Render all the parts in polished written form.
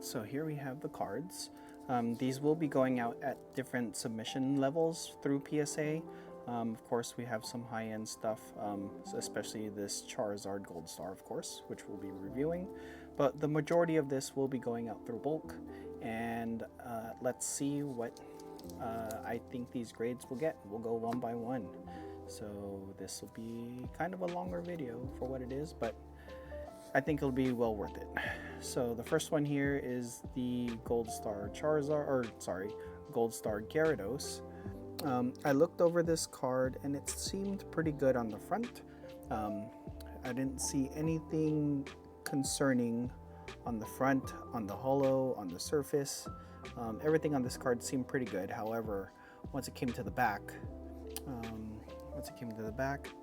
So here we have the cards. These will be going out at different submission levels through PSA. Of course, we have some high-end stuff, especially this Charizard Gold Star, of course, which we'll be reviewing. But the majority of this will be going out through bulk, and let's see what I think these grades will get. We'll go one by one. So this will be kind of a longer video for what it is, but I think it'll be well worth it. So the first one here is the Gold Star Gold Star Gyarados. I looked over this card and it seemed pretty good on the front. I didn't see anything concerning on the front, on the holo, on the surface. Everything on this card seemed pretty good. However, once it came to the back,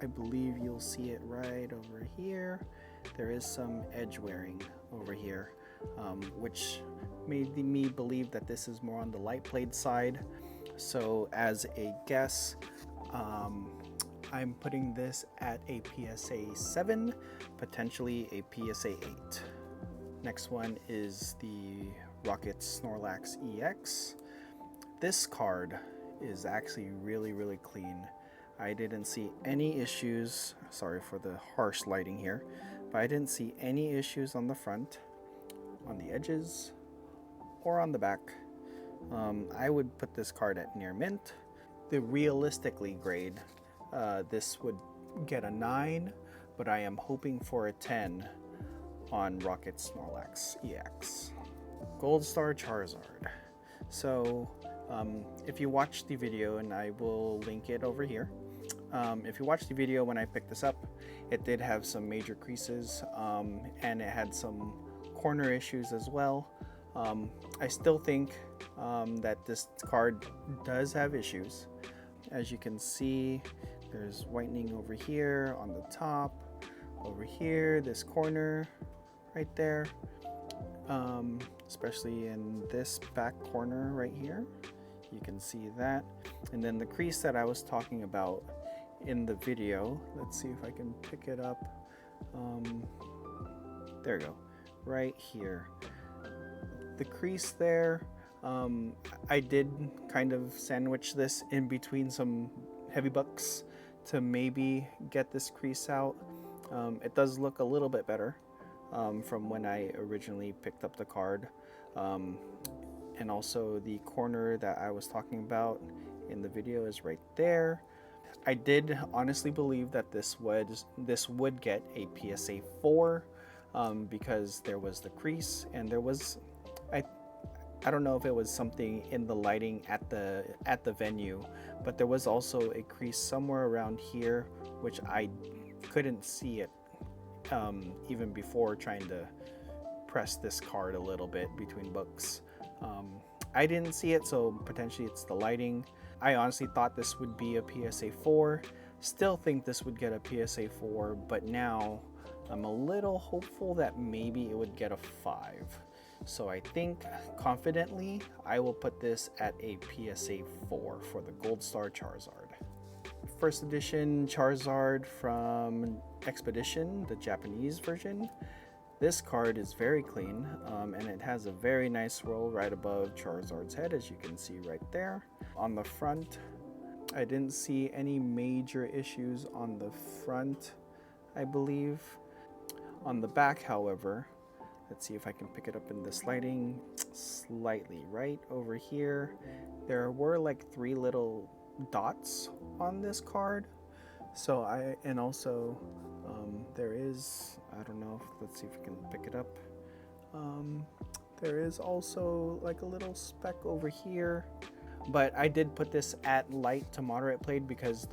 I believe you'll see it right over here. There is some edge wearing over here, which made me believe that this is more on the light played side. So as a guess, I'm putting this at a PSA 7, potentially a PSA 8. Next one is the Rocket Snorlax EX. This card is actually really clean. I didn't see any issues, sorry for the harsh lighting here, but I didn't see any issues on the front, on the edges, or on the back. I would put this card at near mint. The realistically grade, this would get a 9, but I am hoping for a 10 on Rocket Snorlax EX. Gold Star Charizard. So if you watch the video, and I will link it over here, if you watch the video when I picked this up, it did have some major creases, and it had some corner issues as well. I still think that this card does have issues. As you can see, there's whitening over here on the top, over here, this corner right there, especially in this back corner right here. You can see that. And then the crease that I was talking about in the video, let's see if I can pick it up. There we go, right here. The crease there, I did kind of sandwich this in between some heavy bucks to maybe get this crease out. It does look a little bit better from when I originally picked up the card. And also the corner that I was talking about in the video is right there. I did honestly believe that this would get a PSA 4 because there was the crease, and there was, I don't know if it was something in the lighting at the venue, but there was also a crease somewhere around here, which I couldn't see it even before trying to press this card a little bit between books. I didn't see it, so potentially it's the lighting. I honestly thought this would be a PSA 4. Still think this would get a PSA 4, but now I'm a little hopeful that maybe it would get a 5. So I think confidently I will put this at a PSA 4 for the Gold Star Charizard. First edition Charizard from Expedition, the Japanese version. This card is very clean, and it has a very nice swirl right above Charizard's head, as you can see right there. On the front, I didn't see any major issues on the front, I believe. On the back, however, let's see if I can pick it up in this lighting, slightly right over here. There were like 3 little dots on this card. So there is, I don't know, let's see if we can pick it up. There is also like a little speck over here, but I did put this at light to moderate played because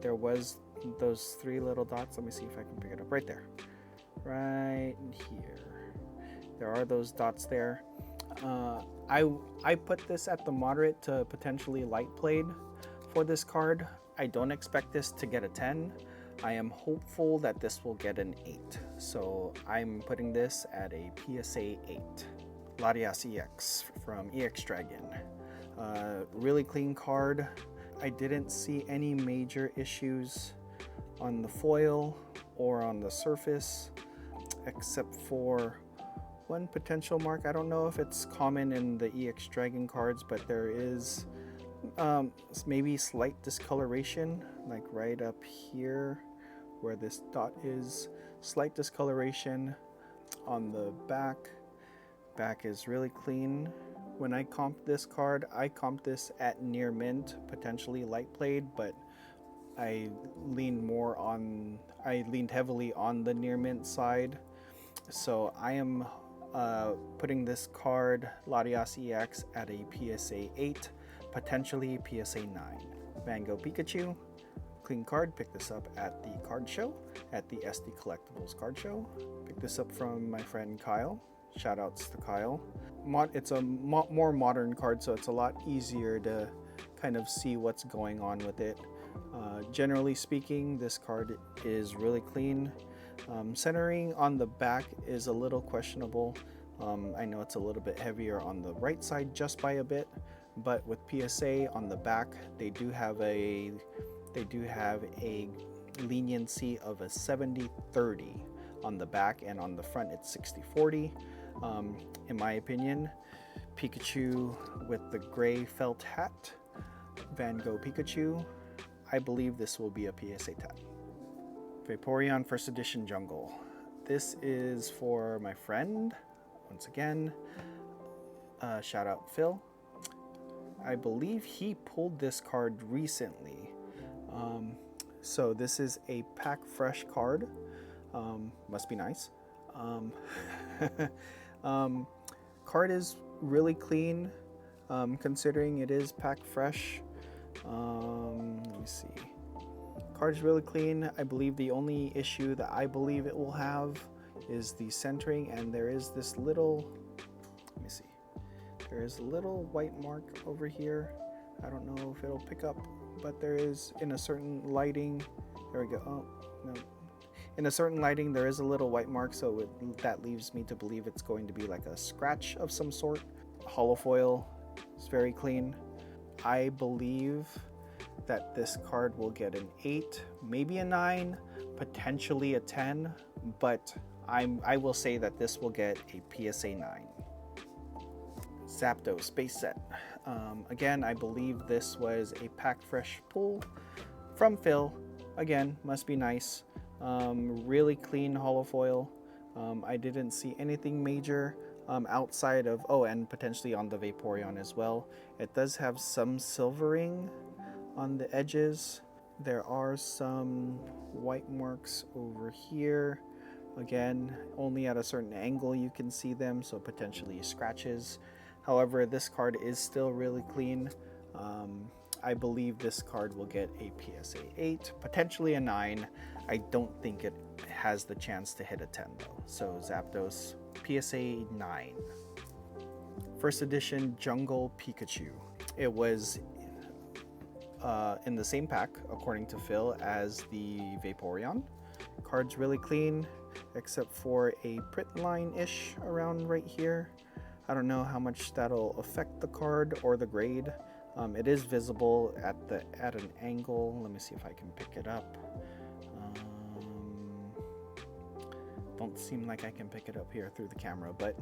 there was those 3 little dots. Let me see if I can pick it up right there, right here. There are those dots there. I put this at the moderate to potentially light played for this card. I don't expect this to get a 10. I am hopeful that this will get an 8. So I'm putting this at a PSA 8. Latias EX from EX Dragon. Really clean card. I didn't see any major issues on the foil or on the surface, except for one potential mark. I don't know if it's common in the EX Dragon cards, but there is maybe slight discoloration, like right up here where this dot is. Slight discoloration on the back. Back is really clean. When I comped this card, I comped this at near mint, potentially light played, but I leaned heavily on the near mint side. So I am putting this card, Latias EX, at a PSA 8, potentially PSA 9. Van Gogh Pikachu, clean card. Pick this up at the card show, at the SD Collectibles card show. Pick this up from my friend Kyle. Shout outs to Kyle. It's a more modern card, so it's a lot easier to kind of see what's going on with it. Generally speaking, this card is really clean. Centering on the back is a little questionable. I know it's a little bit heavier on the right side just by a bit, but with PSA on the back, they do have a leniency of a 70-30 on the back, and on the front it's 60-40. In my opinion, Pikachu with the gray felt hat, Van Gogh Pikachu, I believe this will be a PSA 10. Vaporeon First Edition Jungle. This is for my friend, once again, shout out Phil. I believe he pulled this card recently. So this is a pack fresh card. Must be nice. Card is really clean, considering it is pack fresh. Let me see. Card is really clean. I believe the only issue that I believe it will have is the centering, and there is this little, let me see. There is a little white mark over here. I don't know if it'll pick up, but there is, in a certain lighting, there we go. Oh, no. In a certain lighting, there is a little white mark, so that leaves me to believe it's going to be like a scratch of some sort. Hollow foil is very clean. I believe that this card will get an 8, maybe a 9, potentially a 10, but I will say that this will get a PSA 9. Zapdos Space Set. Again, I believe this was a pack fresh pull from Phil. Again, must be nice. Really clean hollow foil. I didn't see anything major outside of, oh, and potentially on the Vaporeon as well. It does have some silvering on the edges. There are some white marks over here. Again, only at a certain angle you can see them, so potentially scratches. However, this card is still really clean. I believe this card will get a PSA 8, potentially a 9. I don't think it has the chance to hit a 10 though. So Zapdos, PSA 9. First edition Jungle Pikachu. It was in the same pack, according to Phil, as the Vaporeon. Card's really clean, except for a print line-ish around right here. I don't know how much that'll affect the card or the grade. It is visible at an angle. Let me see if I can pick it up. Don't seem like I can pick it up here through the camera, but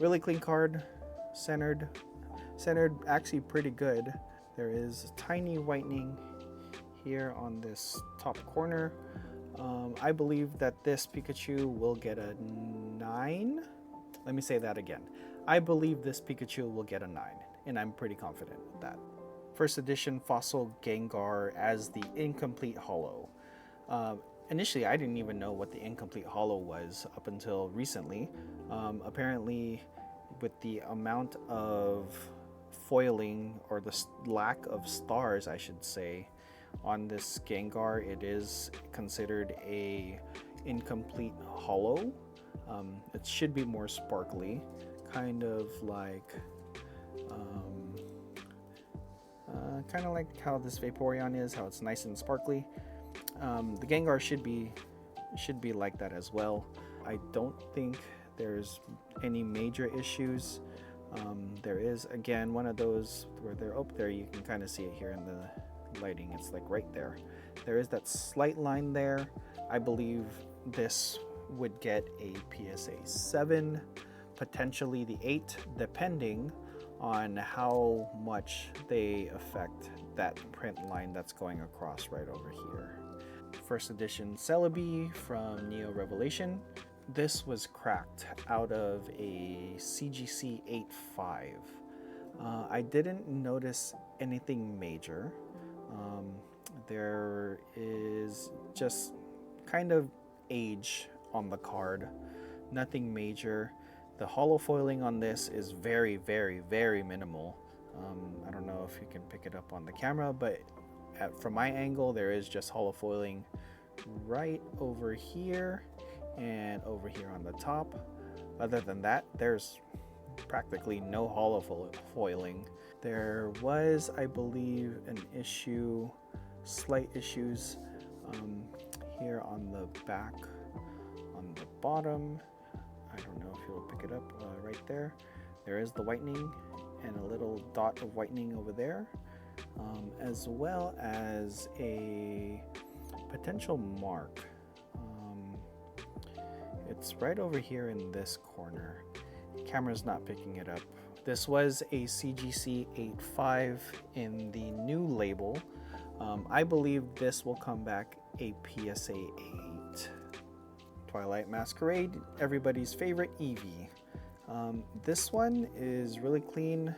really clean card, centered actually pretty good. There is tiny whitening here on this top corner. I believe that this Pikachu will get a 9. Let me say that again. I believe this Pikachu will get a 9, and I'm pretty confident with that. First edition Fossil Gengar as the incomplete holo. Initially, I didn't even know what the incomplete holo was up until recently. Apparently, with the amount of foiling, or the lack of stars, I should say, on this Gengar, it is considered a incomplete holo. It should be more sparkly, kind of like how this Vaporeon is, how it's nice and sparkly. The Gengar should be like that as well. I don't think there's any major issues. There is, again, one of those where they're up there. You can kind of see it here in the lighting. It's like right there. There is that slight line there. I believe this would get a PSA 7, potentially the 8, depending on how much they affect that print line that's going across right over here. First edition Celebi from Neo Revelation. This was cracked out of a CGC 8.5. I didn't notice anything major. There is just kind of age on the card, nothing major. The hollow foiling on this is very, very, very minimal. I don't know if you can pick it up on the camera, but from my angle, there is just hollow foiling right over here and over here on the top. Other than that, there's practically no hollow foiling. There was, I believe, an issue, slight issues here on the back, on the bottom. I don't know if you'll pick it up right there. There is the whitening and a little dot of whitening over there, as well as a potential mark. It's right over here in this corner. Camera's not picking it up. This was a CGC 8.5 in the new label. I believe this will come back a PSA 8. Twilight Masquerade, everybody's favorite Eevee. This one is really clean,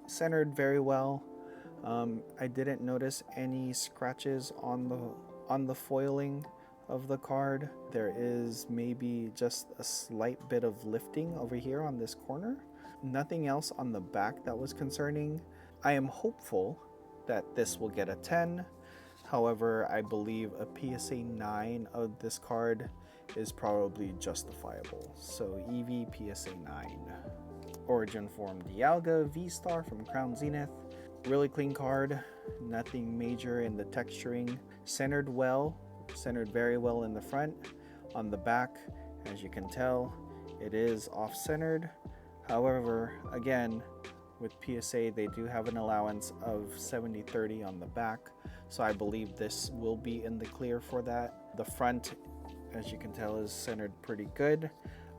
centered very well. I didn't notice any scratches on the foiling of the card. There is maybe just a slight bit of lifting over here on this corner. Nothing else on the back that was concerning. I am hopeful that this will get a 10. However, I believe a PSA 9 of this card is probably justifiable. So Eevee PSA 9. Origin Form Dialga V-Star from Crown Zenith. Really clean card, nothing major in the texturing. Centered well, centered very well in the front. On the back, as you can tell, it is off-centered. However, again, with PSA, they do have an allowance of 70-30 on the back, so I believe this will be in the clear for that. The front, as you can tell, is centered pretty good.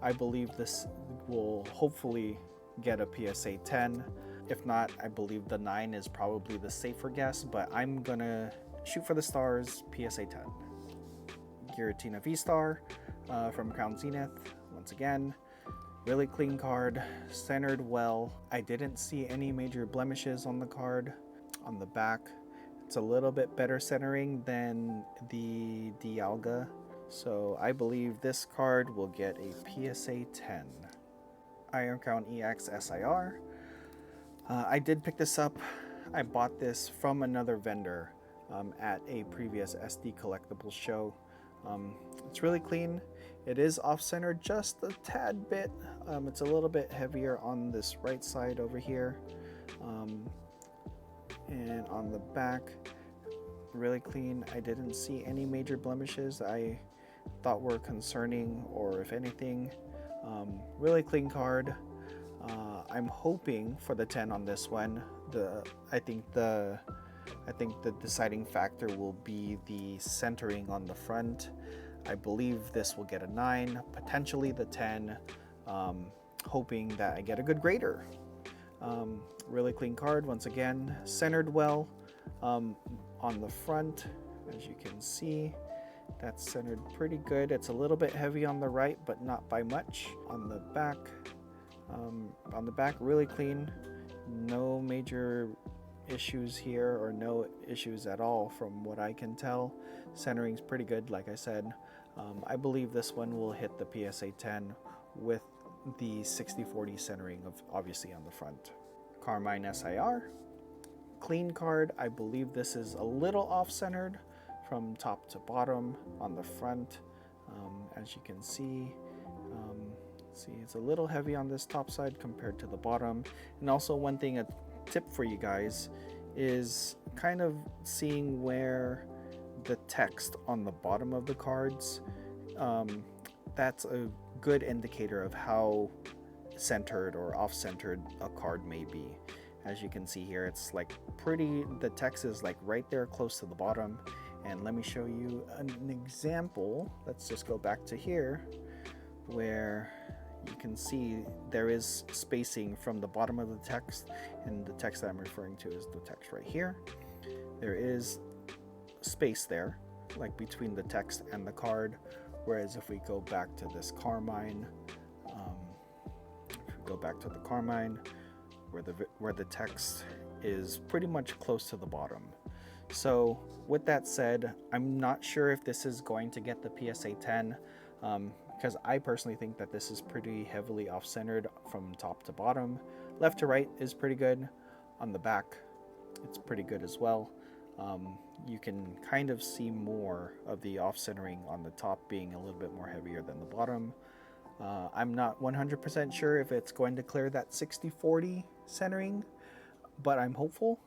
I believe this will hopefully get a PSA 10. If not, I believe the 9 is probably the safer guess, but I'm gonna shoot for the stars, PSA 10. Giratina V-Star from Crown Zenith, once again. Really clean card, centered well. I didn't see any major blemishes on the card. On the back, it's a little bit better centering than the Dialga, so I believe this card will get a PSA 10. Iron Crown EX SIR. I did pick this up. I bought this from another vendor at a previous SD Collectibles show. It's really clean. It is off-center just a tad bit. It's a little bit heavier on this right side over here. And on the back, really clean. I didn't see any major blemishes I thought were concerning, or if anything. Really clean card. I'm hoping for the 10 on this one. I think the deciding factor will be the centering on the front. I believe this will get a 9, potentially the 10, hoping that I get a good grader. Really clean card, once again, centered well. On the front, as you can see, that's centered pretty good. It's a little bit heavy on the right, but not by much. On the back, really clean. No major issues here, or no issues at all from what I can tell. Centering's pretty good, like I said. I believe this one will hit the PSA 10 with the 60-40 centering of obviously on the front. Carmine SIR. Clean card. I believe this is a little off-centered from top to bottom on the front. As you can see, it's a little heavy on this top side compared to the bottom. And also one thing, a tip for you guys, is kind of seeing where the text on the bottom of the cards, that's a good indicator of how centered or off-centered a card may be. As you can see here, it's like the text is like right there close to the bottom. And let me show you an example. Let's just go back to here. where you can see there is spacing from the bottom of the text, and the text that I'm referring to is the text right here. There is space there, like between the text and the card, whereas if we go back to this Carmine, where the text is pretty much close to the bottom. So with that said, I'm not sure if this is going to get the PSA 10, because I personally think that this is pretty heavily off-centered from top to bottom. Left to right is pretty good. On the back, it's pretty good as well. You can kind of see more of the off-centering on the top being a little bit more heavier than the bottom. I'm not 100% sure if it's going to clear that 60-40 centering, but I'm hopeful.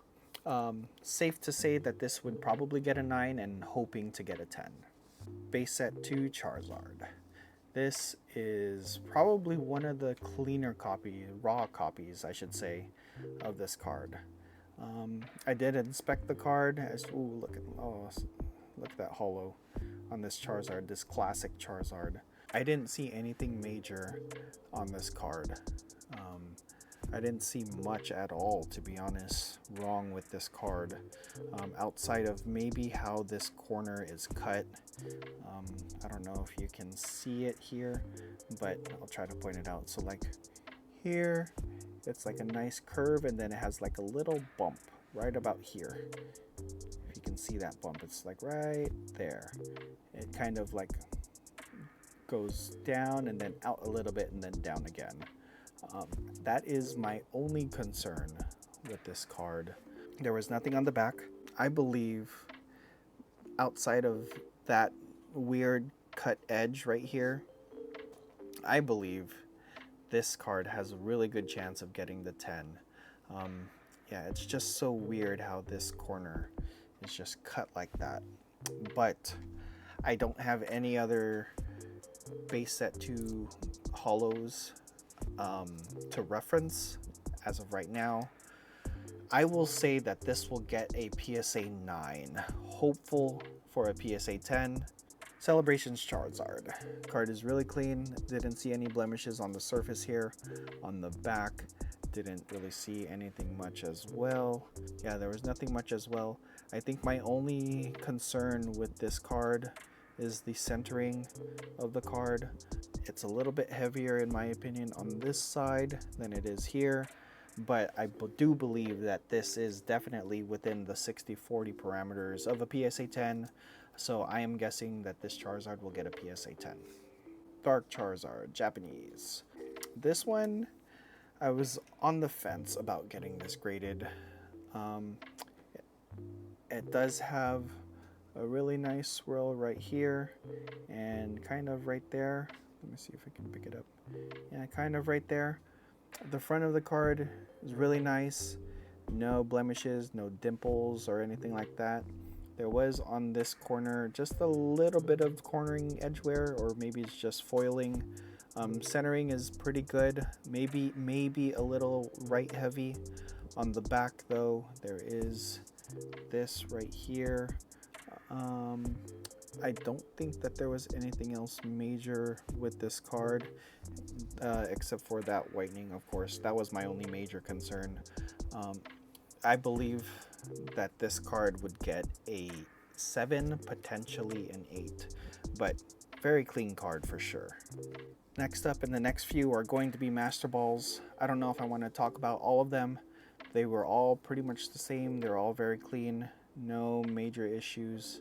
Safe to say that this would probably get a 9 and hoping to get a 10. Base set 2 Charizard. This is probably one of the cleaner raw copies, I should say, of this card. I did inspect the card as look at that holo on this Charizard, this classic Charizard. I didn't see anything major on this card. I didn't see much at all, to be honest, wrong with this card, outside of maybe how this corner is cut. I don't know if you can see it here, but I'll try to point it out. So like here, it's like a nice curve, and then it has like a little bump right about here. If you can see that bump, it's like right there. It kind of like goes down and then out a little bit and then down again. That is my only concern with this card. There was nothing on the back. I believe outside of that weird cut edge right here, I believe this card has a really good chance of getting the 10. Yeah, it's just so weird how this corner is just cut like that. But I don't have any other base set 2 holos to reference as of right now. I will say that this will get a PSA 9. Hopeful for a PSA 10. Celebrations Charizard. Card is really clean. Didn't see any blemishes on the surface here. On the back, didn't really see anything much as well. Yeah, there was nothing much as well. I think my only concern with this card is the centering of the card. It's a little bit heavier in my opinion on this side than it is here, but I do believe that this is definitely within the 60-40 parameters of a PSA 10, so I am guessing that this Charizard will get a PSA 10. Dark Charizard, Japanese. This one, I was on the fence about getting this graded. It does have a really nice swirl right here and kind of right there. Let me see if I can pick it up. Yeah, kind of right there. The front of the card is really nice. No blemishes, no dimples or anything like that. There was on this corner just a little bit of cornering edge wear, or maybe it's just foiling. Centering is pretty good. Maybe a little right heavy. On the back though, there is this right here. I don't think that there was anything else major with this card, except for that whitening, of course. That was my only major concern. I believe that this card would get a 7, potentially an 8, but very clean card for sure. Next up in the next few are going to be Master Balls. I don't know if I want to talk about all of them. They were all pretty much the same. They're all very clean. No major issues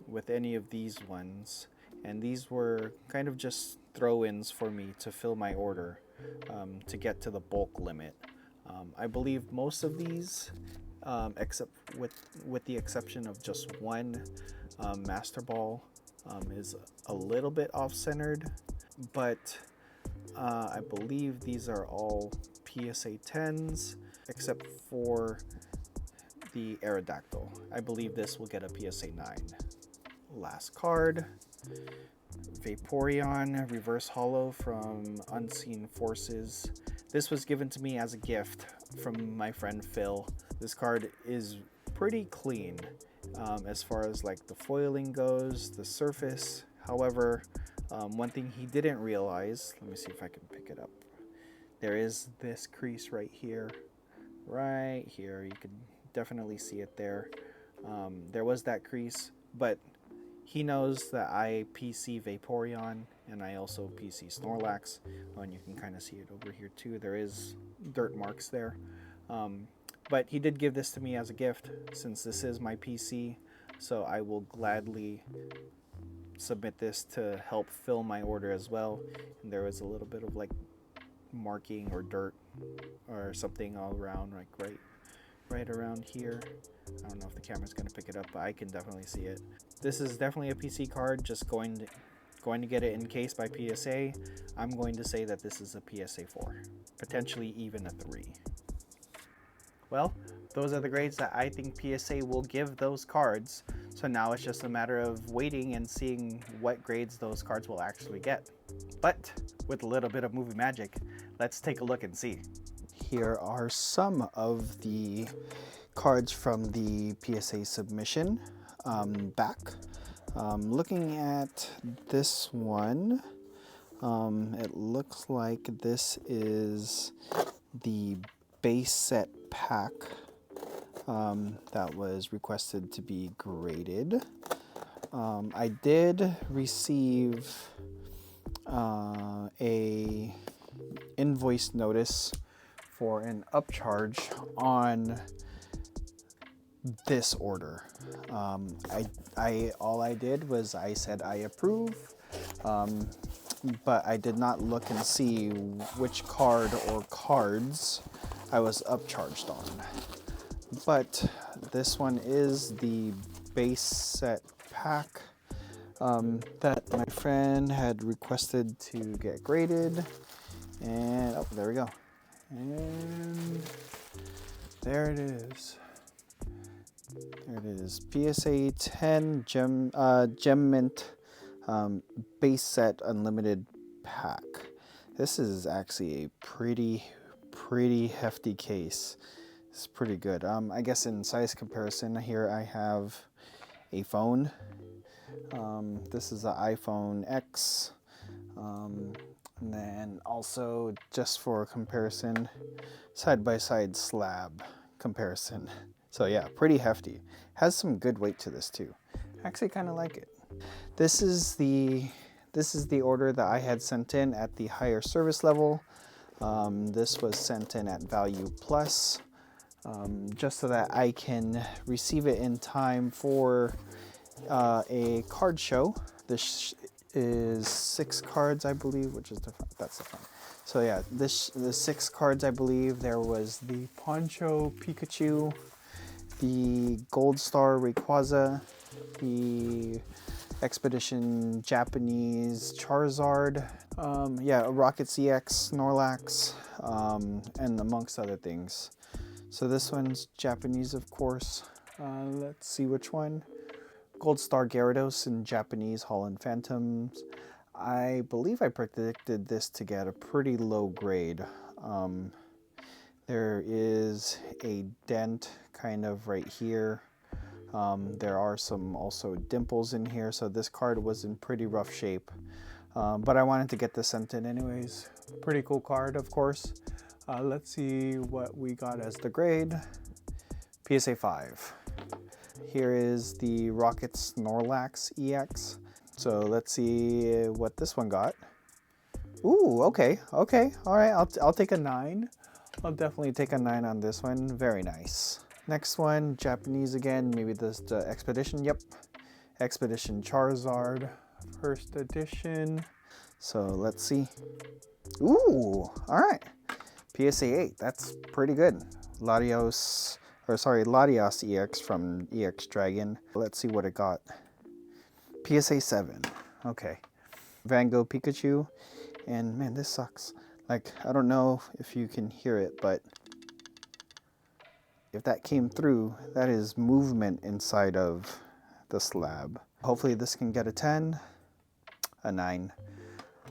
with any of these ones. And these were kind of just throw-ins for me to fill my order to get to the bulk limit. I believe most of these, except with the exception of just one Master Ball, is a little bit off-centered, but I believe these are all PSA 10s except for the Aerodactyl. I believe this will get a PSA 9. Last card, Vaporeon Reverse Holo from Unseen Forces. This was given to me as a gift from my friend Phil. This card is pretty clean as far as like the foiling goes, the surface. However, One thing he didn't realize, let me see if I can pick it up. There is this crease right here. Right here. You can definitely see it there. There was that crease, but he knows that I PC Vaporeon and I also PC Snorlax. And you can kind of see it over here too. There is dirt marks there. But he did give this to me as a gift since this is my PC. So I will gladly submit this to help fill my order as well. And there was a little bit of like marking or dirt or something all around, like right around here. I don't know if the camera's going to pick it up, but I can definitely see it. This is definitely a PC card, just going to get it encased by PSA. I'm going to say that this is a PSA 4, potentially even a 3. Well, those are the grades that I think PSA will give those cards. So now it's just a matter of waiting and seeing what grades those cards will actually get. But with a little bit of movie magic, let's take a look and see. Here are some of the cards from the PSA submission back. Looking at this one, it looks like this is the base set pack that was requested to be graded. I did receive a invoice notice for an upcharge on this order. All I did was I said I approve, but I did not look and see which card or cards I was upcharged on. But this one is the base set pack that my friend had requested to get graded. And oh, there we go. And there it is. There it is. PSA 10 Gem Mint base set unlimited pack. This is actually a pretty hefty case. It's pretty good. I guess in size comparison here I have a phone. This is the iPhone X. And then also just for comparison, side by side slab comparison. So yeah, pretty hefty. Has some good weight to this too. I actually kind of like it. This is the order that I had sent in at the higher service level. This was sent in at value plus, just so that I can receive it in time for a card show. This is 6 cards, I believe, which is the front. That's the front. So yeah, the 6 cards, I believe. There was the Poncho Pikachu, the Gold Star Rayquaza, the Expedition Japanese Charizard, yeah, Rocket CX Snorlax, and amongst other things. So this one's Japanese, of course. Let's see which one. Gold Star Gyarados in Japanese Holland Phantoms. I believe I predicted this to get a pretty low grade. There is a dent kind of right here. There are some also dimples in here, so this card was in pretty rough shape. But I wanted to get this sent in anyways. Pretty cool card, of course. Let's see what we got as the grade. PSA 5. Here is the Rocket Snorlax EX. So let's see what this one got. Ooh, okay, all right, I'll take a 9. I'll definitely take a 9 on this one. Very nice. Next one, Japanese again, maybe this the Expedition. Yep, Expedition Charizard, first edition. So let's see. Ooh, all right. PSA 8, that's pretty good. Latios EX from EX Dragon. Let's see what it got. PSA 7, okay. Van Gogh Pikachu, and man, this sucks. Like, I don't know if you can hear it, but if that came through, that is movement inside of the slab. Hopefully this can get a 10, a 9.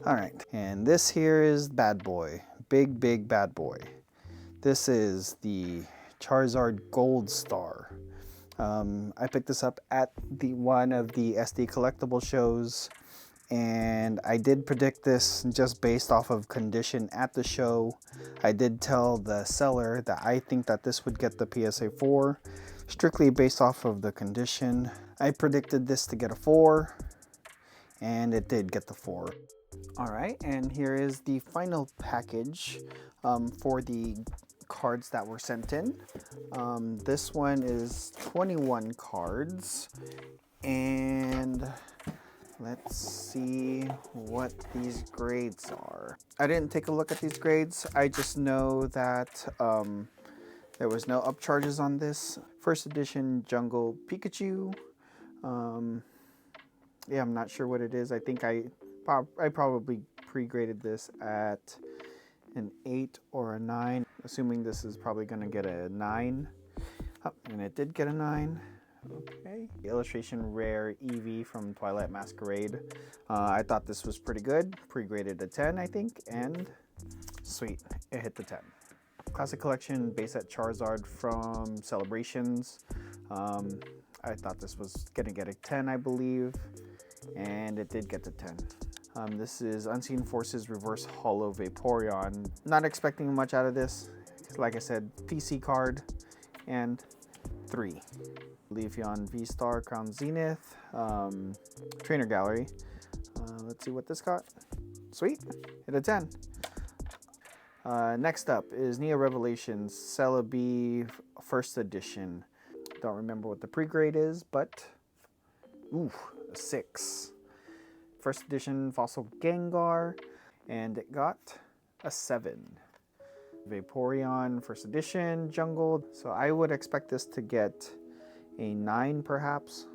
All right, and this here is bad boy, big bad boy. This is the Charizard Gold Star. I picked this up at one of the SD collectible shows, and I did predict this just based off of condition at the show. I did tell the seller that I think that this would get the PSA 4, strictly based off of the condition. I predicted this to get a 4, and it did get the 4. All right, and here is the final package for the cards that were sent in. This one is 21 cards, and let's see what these grades are. I didn't take a look at these grades. I just know that there was no upcharges on this. First edition Jungle Pikachu. Yeah, I'm not sure what it is. I think I probably pre-graded this at an 8 or a 9, assuming this is probably going to get a 9. Oh, and it did get a 9. Okay. The illustration rare Eevee from Twilight Masquerade. I thought this was pretty good. Pre-graded a 10, I think, and sweet, it hit the 10. Classic Collection base set Charizard from Celebrations. I thought this was going to get a 10, I believe, and it did get the 10. This is Unseen Forces Reverse Holo Vaporeon. Not expecting much out of this. Like I said, PC card and 3. Leafeon V-Star, Crown Zenith, Trainer Gallery. Let's see what this got. Sweet, hit a 10. Next up is Neo Revelations Celebi First Edition. Don't remember what the pre-grade is, but ooh, a 6. First edition Fossil Gengar, and it got a 7. Vaporeon First Edition Jungle. So I would expect this to get a 9 perhaps,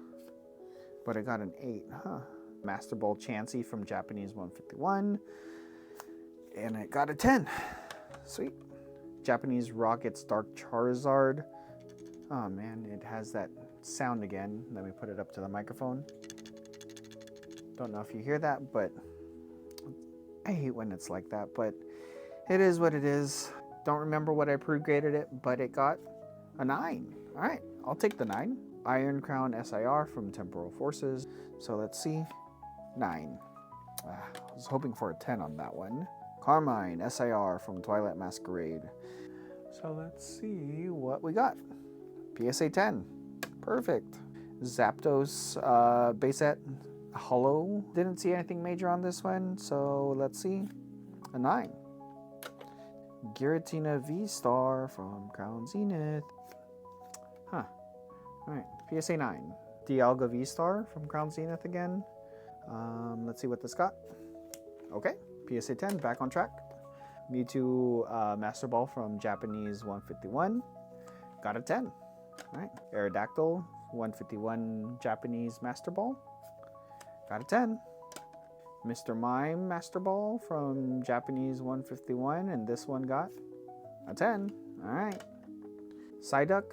but I got an 8, huh? Master Ball Chansey from Japanese 151, and it got a 10. Sweet. Japanese Rockets Dark Charizard. Oh man, it has that sound again. Let me put it up to the microphone. Don't know if you hear that, but I hate when it's like that, but it is what it is. Don't remember what I pre-graded it, but it got a 9. All right, I'll take the 9. Iron Crown SIR from Temporal Forces. So let's see, 9. I was hoping for a 10 on that one. Carmine SIR from Twilight Masquerade. So let's see what we got. PSA 10, perfect. Zapdos base set Holo. Didn't see anything major on this one, so let's see, a 9. Giratina V-Star from Crown Zenith. Huh. Alright, PSA 9. Dialga V-Star from Crown Zenith again. Let's see what this got. Okay, PSA 10, back on track. Mewtwo Master Ball from Japanese 151. Got a 10. Alright, Aerodactyl 151 Japanese Master Ball. Got a 10. Mr. Mime Master Ball from Japanese 151, and this one got a 10. All right. Psyduck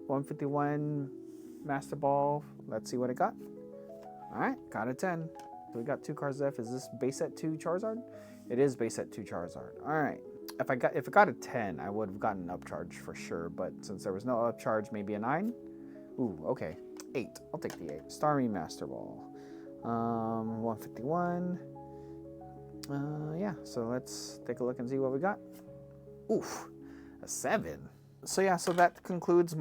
151 Master Ball. Let's see what it got. All right, got a 10. So we got 2 cards left. Is this base set 2 Charizard? It is base set 2 Charizard. All right. If it got a 10, I would have gotten an upcharge for sure. But since there was no upcharge, maybe a 9. Ooh, okay. 8. I'll take the 8. Starmie Master Ball. 151. Yeah, so let's take a look and see what we got. Oof, a 7. So yeah, so that concludes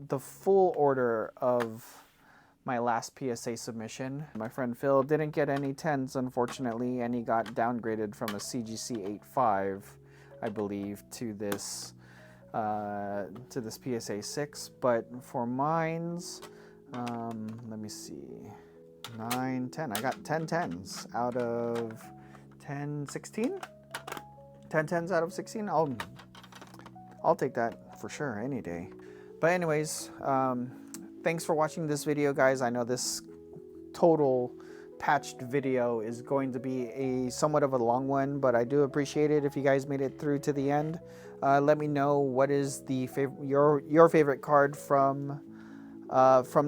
the full order of my last PSA submission. My friend Phil didn't get any 10s, unfortunately, and he got downgraded from a CGC 8.5, I believe, to this PSA 6. But for mines, let me see. 9, 10. I got 10 10s out of 10, 16? 10 10s out of 16? I'll take that for sure any day. But anyways, thanks for watching this video, guys. I know this total patched video is going to be a somewhat of a long one, but I do appreciate it if you guys made it through to the end. Let me know what is your favorite card from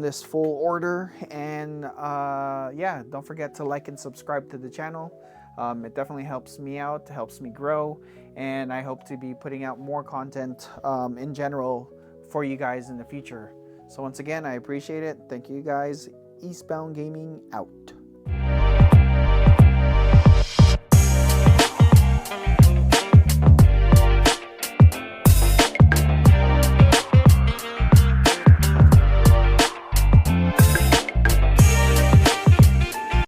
this full order, and yeah, don't forget to like and subscribe to the channel. It definitely helps me out, helps me grow, and I hope to be putting out more content in general for you guys in the future. So once again, I appreciate it. Thank you guys. Eastbound Gaming out.